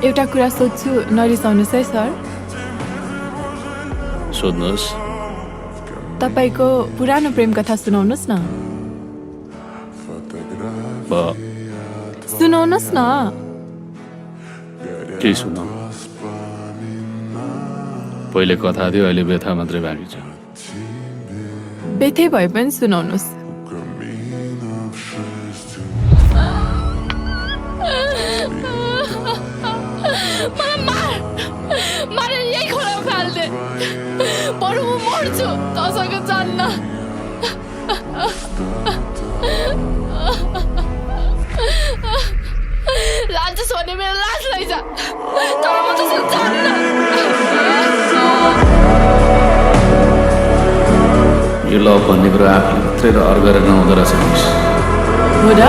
एउटा कुरा सोध्छु नरिसाउनुहोस् है सर सोध्नुहोस् तपाईको पुरानो प्रेम कथा सुनाउनुहोस् न सुनाउनुहोस् न के सुनाउ पहिले कथा थियो अहिले व्यथा मात्रै बाँकी छ बेथै भए पनि सुनाउनुहोस् मलाई यही खोला फाल्दे बरु म मर्छु तसँग जान्न लान्छस् भने मेरो लास लैजा तर म तसँग जान्न यो लभ भन्ने कुरा आफूले मात्रै रहर गरेर नहुँदो रहेछ हो र